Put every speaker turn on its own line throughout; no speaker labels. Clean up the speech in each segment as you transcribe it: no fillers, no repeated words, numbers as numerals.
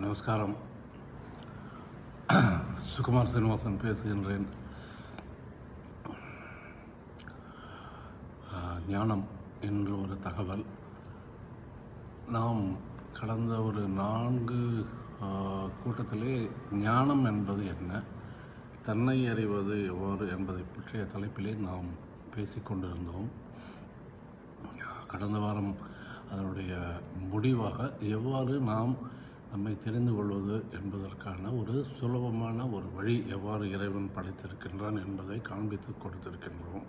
நமஸ்காரம். சுகுமார் சீனிவாசன் பேசுகின்றேன். ஞானம் என்று ஒரு தகவல். நாம் கடந்த ஒரு 4 கூட்டத்திலே ஞானம் என்பது என்ன, தன்னை அறிவது எவ்வாறு என்பதை பற்றிய தலைப்பிலே நாம் பேசிக்கொண்டிருந்தோம். கடந்த வாரம் அதனுடைய முடிவாக எவ்வாறு நாம் நம்மை தெரிந்து கொள்வது என்பதற்கான ஒரு சுலபமான ஒரு வழி எவ்வாறு இறைவன் படைத்திருக்கின்றான் என்பதை காண்பித்து கொடுத்திருக்கின்றோம்.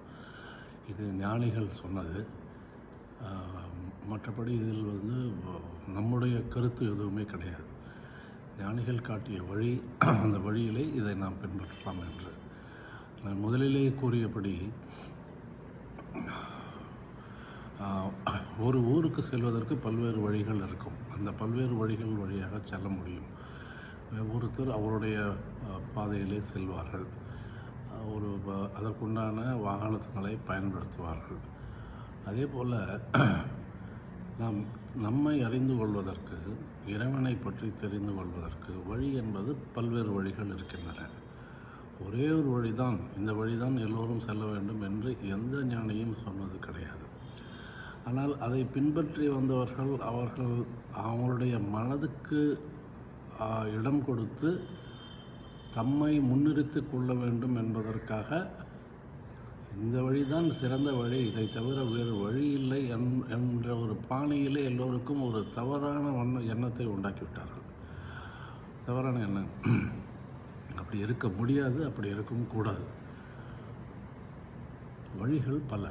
இது ஞானிகள் சொன்னது. மற்றபடி இதில் நம்முடைய கருத்து எதுவுமே கிடையாது. ஞானிகள் காட்டிய வழி, அந்த வழியிலே இதை நாம் பின்பற்றலாம் என்று நான் முதலிலே கூறியபடி, ஒரு ஊருக்கு செல்வதற்கு பல்வேறு வழிகள் இருக்கும். அந்த பல்வேறு வழிகள் வழியாக செல்ல முடியும். ஒருத்தர் அவருடைய பாதையிலே செல்வார்கள். அதற்குண்டான வாகனங்களை பயன்படுத்துவார்கள். அதே போல் நம்மை அறிந்து கொள்வதற்கு, இறைவனை பற்றி தெரிந்து கொள்வதற்கு வழி என்பது பல்வேறு வழிகள் இருக்கின்றன. ஒரே ஒரு வழிதான், இந்த வழிதான் எல்லோரும் செல்ல வேண்டும் என்று எந்த ஞானியும் சொன்னது கிடையாது. ஆனால் அதை பின்பற்றி வந்தவர்கள் அவங்களுடைய மனதுக்கு இடம் கொடுத்து தம்மை முன்னிறுத்தி கொள்ள வேண்டும் என்பதற்காக இந்த வழிதான் சிறந்த வழி, இதை தவிர வேறு வழி இல்லை என்ற ஒரு பாணியிலே எல்லோருக்கும் ஒரு தவறான எண்ணத்தை உண்டாக்கிவிட்டார்கள். தவறான எண்ணம். அப்படி இருக்க முடியாது, அப்படி இருக்கவும் கூடாது. வழிகள் பல.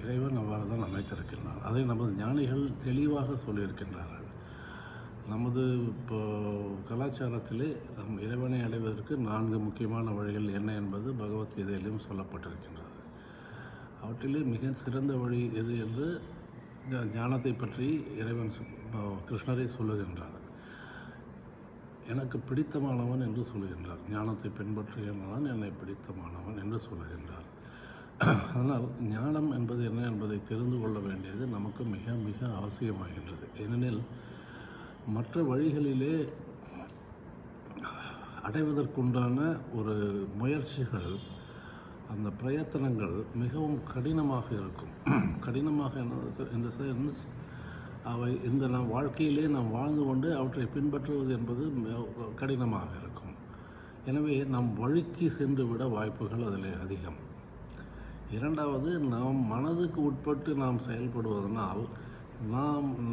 இறைவன் அவ்வாறு தான் அமைத்திருக்கின்றார். அதை நமது ஞானிகள் தெளிவாக சொல்லியிருக்கின்றார்கள். நமது கலாச்சாரத்திலே நம் இறைவனை அடைவதற்கு 4 முக்கியமான வழிகள் என்ன என்பது பகவத்கீதையிலும் சொல்லப்பட்டிருக்கின்றது. அவற்றிலே மிக சிறந்த வழி எது என்று ஞானத்தை பற்றி இறைவன் கிருஷ்ணரை சொல்லுகின்றார். எனக்கு பிடித்தமானவன் என்று சொல்லுகின்றார். ஞானத்தை பின்பற்றுகின்றவன் என்னை பிடித்தமானவன் என்று சொல்லுகின்றார். அதனால் ஞானம் என்பது என்ன என்பதை தெரிந்து கொள்ள வேண்டியது நமக்கு மிக மிக அவசியமாகின்றது. ஏனெனில் மற்ற வழிகளிலே அடைவதற்குண்டான ஒரு முயற்சிகள், அந்த பிரயத்தனங்கள் மிகவும் கடினமாக இருக்கும். கடினமாக இந்த சென்ஸ் அவை நம் வாழ்க்கையிலே நாம் வாழ்ந்து கொண்டு அவற்றை பின்பற்றுவது என்பது கடினமாக இருக்கும். எனவே நம் வழிக்கு சென்று விட வாய்ப்புகள் அதில் அதிகம். இரண்டாவது, நாம் மனதுக்கு உட்பட்டு நாம் செயல்படுவதனால்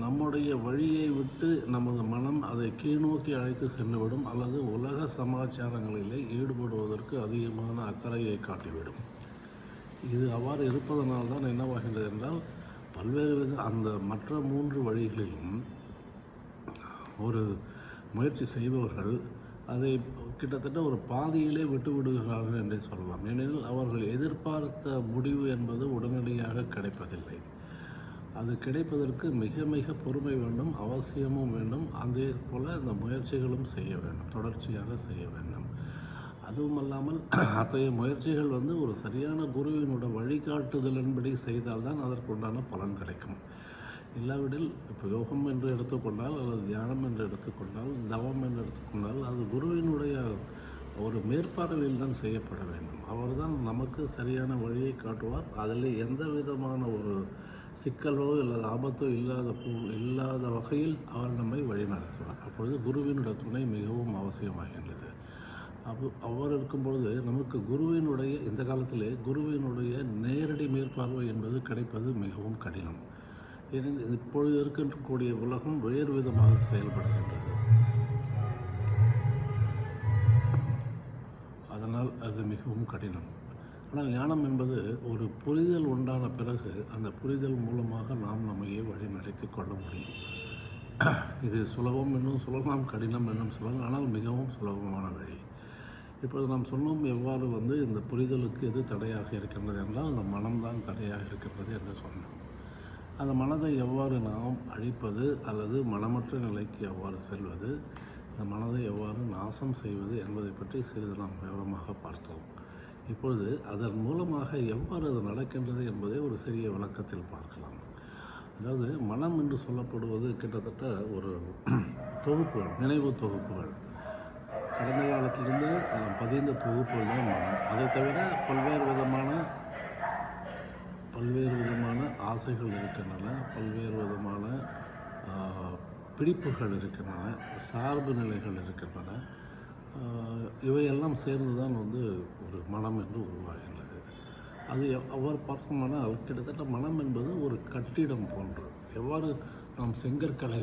நம்முடைய வழியை விட்டு நமது மனம் அதை கீழ்நோக்கி அழைத்து சென்றுவிடும், அல்லது உலக சமாச்சாரங்களிலே ஈடுபடுவதற்கு அதிகமான அக்கறையை காட்டிவிடும். இது அவ்வாறு இருப்பதனால் தான் என்னவாகின்றது என்றால், பல்வேறு அந்த மற்ற 3 வழிகளிலும் ஒரு முயற்சி செய்பவர்கள் அதை கிட்டத்தட்ட ஒரு பாதியிலே விட்டு விடுகிறார்கள் என்றே சொல்லலாம். ஏனெனில் அவர்கள் எதிர்பார்த்த முடிவு என்பது உடனடியாக கிடைப்பதில்லை. அது கிடைப்பதற்கு மிக மிக பொறுமை வேண்டும், அவசியமும் வேண்டும். அதே போல் அந்த முயற்சிகளும் செய்ய வேண்டும், தொடர்ச்சியாக செய்ய வேண்டும். அதுவும் அல்லாமல் அத்தகைய முயற்சிகள் ஒரு சரியான குருவினோட வழிகாட்டுதலின்படி செய்தால்தான் அதற்குண்டான பலன் கிடைக்கும். இல்லாவிடில் இப்போ யோகம் என்று எடுத்துக்கொண்டால், அல்லது தியானம் என்று எடுத்துக்கொண்டால், தவம் என்று எடுத்துக்கொண்டால், அது குருவினுடைய ஒரு மேற்பார்வையில் தான் செய்யப்பட வேண்டும். அவர் தான் நமக்கு சரியான வழியை காட்டுவார். அதில் எந்த விதமான ஒரு சிக்கலோ அல்லது ஆபத்தோ இல்லாத வகையில் அவர் நம்மை வழிநடத்துவார். அப்பொழுது குருவினுடைய துணை மிகவும் அவசியமாகின்றது. அவர் இருக்கும்பொழுது நமக்கு குருவினுடைய, இந்த காலத்திலே குருவினுடைய நேரடி மேற்பார்வை என்பது கிடைப்பது மிகவும் கடினம். ஏனெனில் இப்பொழுது இருக்கக்கூடிய உலகம் வேறு விதமாக செயல்படுகின்றது. அதனால் அது மிகவும் கடினம். ஆனால் ஞானம் என்பது ஒரு புரிதல் உண்டான பிறகு அந்த புரிதல் மூலமாக நாம் நம்மையே வழி நடத்தி கொள்ள முடியும். இது சுலபம் என்றும் சொல்லலாம், கடினம் என்றும் சொல்லலாம். ஆனால் மிகவும் சுலபமான வழி. இப்பொழுது நாம் சொன்னோம், எவ்வாறு இந்த புரிதலுக்கு எது தடையாக இருக்கின்றது என்றால் அந்த மனம்தான் தடையாக இருக்கின்றது என்று சொன்னோம். அந்த மனதை எவ்வாறு நாம் அழிப்பது, அல்லது மனமற்ற நிலைக்கு எவ்வாறு செல்வது, அந்த மனதை எவ்வாறு நாசம் செய்வது என்பதை பற்றி சிறிது நாம் விவரமாக பார்த்தோம். இப்பொழுது அதன் மூலமாக எவ்வாறு அது நடக்கின்றது என்பதை ஒரு சிறிய விளக்கத்தில் பார்க்கலாம். அதாவது மனம் என்று சொல்லப்படுவது கிட்டத்தட்ட ஒரு தொகுப்புகள், நினைவு தொகுப்புகள், கடந்த காலத்திலிருந்து நாம் பதிந்த தொகுப்புகள் தான் மனம். அதை தவிர பல்வேறு விதமான ஆசைகள் இருக்கின்றன, பல்வேறு விதமான பிடிப்புகள் இருக்கின்றன, சார்பு நிலைகள் இருக்கின்றன. இவையெல்லாம் சேர்ந்து தான் ஒரு மனம் என்று உருவாகின்றது. அது அவ்வாறு பார்த்தோம்னால் கிட்டத்தட்ட மனம் என்பது ஒரு கட்டிடம் போன்று. எவ்வாறு நாம் செங்கற்களை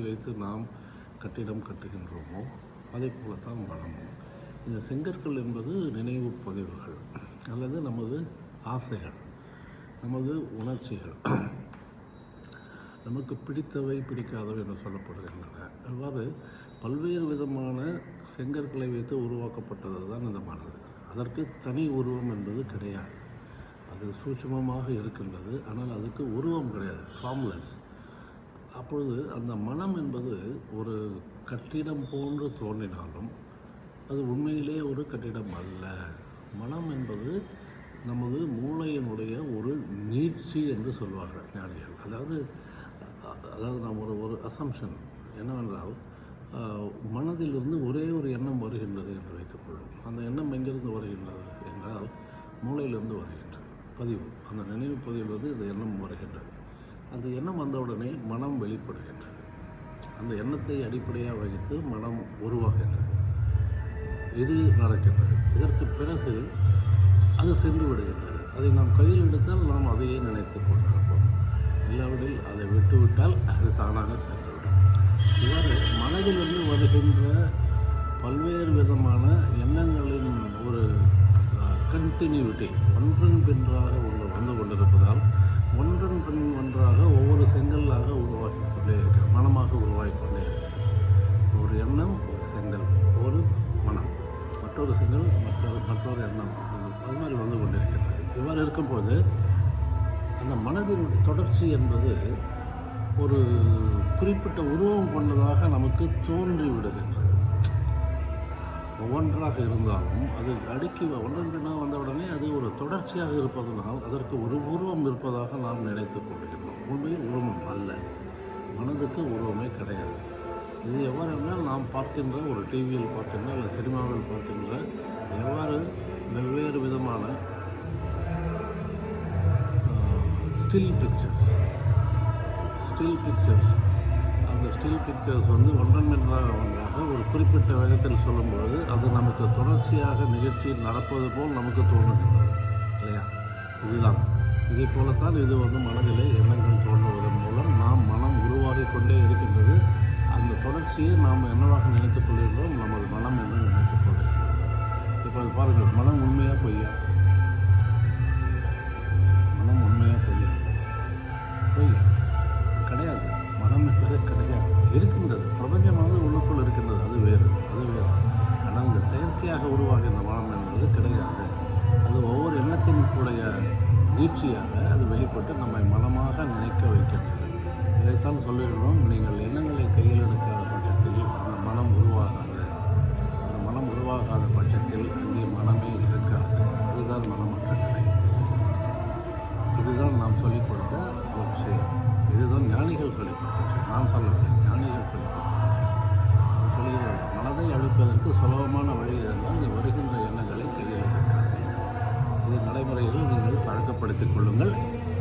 வைத்து நாம் கட்டிடம் கட்டுகின்றோமோ அதே போலத்தான் மனமும். இந்த செங்கற்கள் என்பது நினைவு பதிவுகள் அல்லது நமது ஆசைகள், நமது உணர்ச்சிகள், நமக்கு பிடித்தவை பிடிக்காதவை என்று சொல்லப்படுகின்றன. அவ்வாறு பல்வேறு விதமான செங்கற்களை வைத்து உருவாக்கப்பட்டது தான் இந்த மனது. அதற்கு தனி உருவம் என்பது கிடையாது. அது சூட்சுமமாக இருக்கின்றது, ஆனால் அதுக்கு உருவம் கிடையாது, ஃபார்ம்லெஸ். அப்பொழுது அந்த மனம் என்பது ஒரு கட்டிடம் போன்று தோன்றினாலும் அது உண்மையிலே ஒரு கட்டிடம் அல்ல. மனம் என்பது நமது மூளையினுடைய ஒரு நீட்சி என்று சொல்வார்கள் ஞானிகள். அதாவது நாம் ஒரு அசம்ஷன் என்னவென்றால், மனதிலிருந்து ஒரே ஒரு எண்ணம் வருகின்றது என்று வைத்துக்கொள்ளும். அந்த எண்ணம் எங்கிருந்து வருகின்றது என்றால் மூளையிலிருந்து வருகின்றது பதிவு. அந்த நினைவு பதிவிலிருந்து இந்த எண்ணம் வருகின்றது. அந்த எண்ணம் வந்தவுடனே மனம் வெளிப்படுகின்றது. அந்த எண்ணத்தை அடிப்படையாக வைத்து மனம் உருவாகின்றது. இது நடக்கின்றது. இதற்கு பிறகு அது சென்று விடுகின்றது. அதை நாம் கையில் எடுத்தால் நாம் அதையே நினைத்து கொண்டிருப்போம். இல்லாவிடில் அதை விட்டுவிட்டால் அது தானாக சென்றுவிடும். இவ்வாறு மனதிலிருந்து வருகின்ற பல்வேறு விதமான எண்ணங்களின் ஒரு கண்டினியூட்டி ஒன்றன் பின்றாக வந்து கொண்டிருப்பதால் ஒன்றன் பின் ஒன்றாக ஒவ்வொரு செங்கல்லாக உருவாக்கி கொண்டே இருக்கிறது, மனமாக உருவாகி கொண்டே இருக்கிறது. ஒரு எண்ணம், ஒரு செங்கல், ஒரு மனம், மற்றொரு செங்கல், மற்றொரு எண்ணம், அது மாதிரி வந்து கொண்டிருக்கின்றது. இவ்வாறு இருக்கும்போது அந்த மனதினுடைய தொடர்ச்சி என்பது ஒரு குறிப்பிட்ட உருவம் கொண்டதாக நமக்கு தோன்றி விடுகின்றது. ஒவ்வொன்றாக இருந்தாலும் அது அடுக்கி ஒன்றன் பின்னா வந்தவுடனே அது ஒரு தொடர்ச்சியாக இருப்பதனால் அதற்கு ஒரு உருவம் இருப்பதாக நாம் நினைத்து கொள்கிறோம். உண்மையில் உருவம் அல்ல, மனதுக்கு உருவமே கிடையாது. இது எவ்வாறு என்றால் நாம் பார்க்கின்ற ஒரு டிவியில் பார்க்கின்ற அல்லது சினிமாவில் பார்க்கின்ற எவ்வாறு வெவ்வேறு விதமான ஸ்டில் பிக்சர்ஸ் அந்த ஸ்டில் பிக்சர்ஸ் ஒன்றன் பின்றாக ஒன்றாக ஒரு குறிப்பிட்ட வேகத்தில் சொல்லும்போது அது நமக்கு தொடர்ச்சியாக நிகழ்ச்சியில் நடப்பது போல் நமக்கு தோன்றுகின்றது இல்லையா? இதே போலத்தான் இது மனதிலே எண்ணங்கள் தோன்றுவதன் மூலம் மனம் உருவாகி கொண்டே இருக்கின்றது. அந்த தொடர்ச்சியை நாம் என்னவாக நினைத்துக் கொள்கின்றோம்? நமது மனம் என்று நினைத்துக் கொள்கின்றோம். இப்போது பாருங்கள், மனம் உண்மையா பொய்யா? மனம் உண்மையா பொய்யா? பொய் கிடையாது. மனம் என்பது கிடையாது. இருக்கின்றது, பிரபஞ்சமானது உள்ளுக்குள் இருக்கின்றது, அது வேறு. ஆனால் இந்த செயற்கையாக உருவாகின்ற மனம் என்பது கிடையாது. அது ஒவ்வொரு எண்ணத்தின் கூடிய நீட்சியாக அது வெளிப்பட்டு நம்மை மனமாக நினைக்க வைக்கின்றது. இதைத்தான் சொல்லுகிறோம், நீங்கள் எண்ணங்களை கையில் எடுக்காத பட்சத்தில் அந்த மனம் உருவாகாது. அந்த மனம் உருவாகாத பட்சத்தில் அங்கே மனமே இருக்காது. அதுதான் மனமற்ற நிலை. இதுதான் நாம் சொல்லிக் கொடுத்த ஒரு விஷயம். இதுதான் ஞானிகள் சொல்லிக் கொடுத்த விஷயம். நான் சொல்லவில்லை, ஞானிகள் சொல்லிக் கொடுத்த விஷயம். சொல்லுகிறார், மனதை அழிப்பதற்கு சுலபமான வழி இருந்தால் நீ வருகின்ற எண்ணங்களை கையில் எடுக்காது. இது நடைமுறையில் நீங்கள் பழக்கப்படுத்திக் கொள்ளுங்கள்.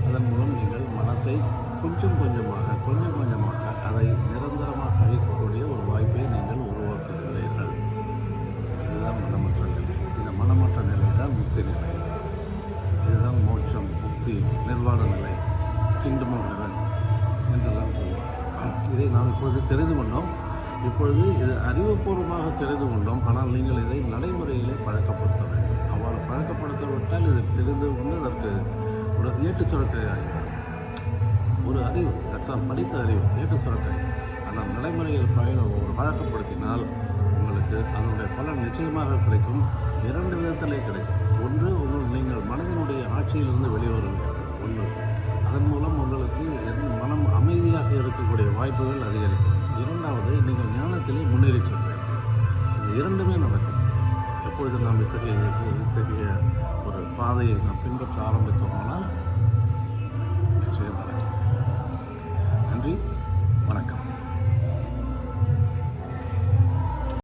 அதன் மூலம் நீங்கள் மனத்தை கொஞ்சம் கொஞ்சமாக அதை நிரந்தரமாக அழிக்கக்கூடிய ஒரு வாய்ப்பை நீங்கள் உருவாக்குகிறீர்கள். இதுதான் மனமற்ற நிலை. இந்த மனமற்ற நிலை தான் முக்தி நிலை. இதுதான் மோட்சம், முக்தி, நிர்வாண நிலை, கிங்டம் ஆஃப் ஹெவன் என்றெல்லாம் சொல்லுவாங்க. இதை நாம் இப்பொழுது தெரிந்து கொண்டோம். இப்பொழுது இது அறிவுபூர்வமாக தெரிந்து கொண்டோம். ஆனால் நீங்கள் இதை நடைமுறையிலே பழக்கப்படுத்த வேண்டும். அவ்வாறு பழக்கப்படுத்தவிட்டால் இதை தெரிந்து கொண்டு அதற்கு ஒரு ஏட்டு சுரக்கை ஆகிவிடும். ஒரு அறிவு, படித்த அறிவு, ஏட்டு சுரக்கை. ஆனால் நடைமுறையில் பழக்கப்படுத்தினால் உங்களுக்கு அதனுடைய பலன் நிச்சயமாக கிடைக்கும். 2 விதத்திலே கிடைக்கும். ஒன்று, நீங்கள் மனதினுடைய ஆட்சியிலிருந்து வெளிவருவீர்கள். ஒன்று, அதன் மூலம் உங்களுக்கு மனம் அமைதியாக இருக்கக்கூடிய வாய்ப்புகள் அதிகரிக்கும். 2வது, நீங்கள் ஞானத்திலே முன்னேறி செல்வீர்கள். இது 2மே நடக்கும். எப்பொழுது நாம் இத்தகைய ஒரு பாதையை நாம் பின்பற்ற ஆரம்பித்தோமானால் நிச்சயம் நடக்கும். நன்றி.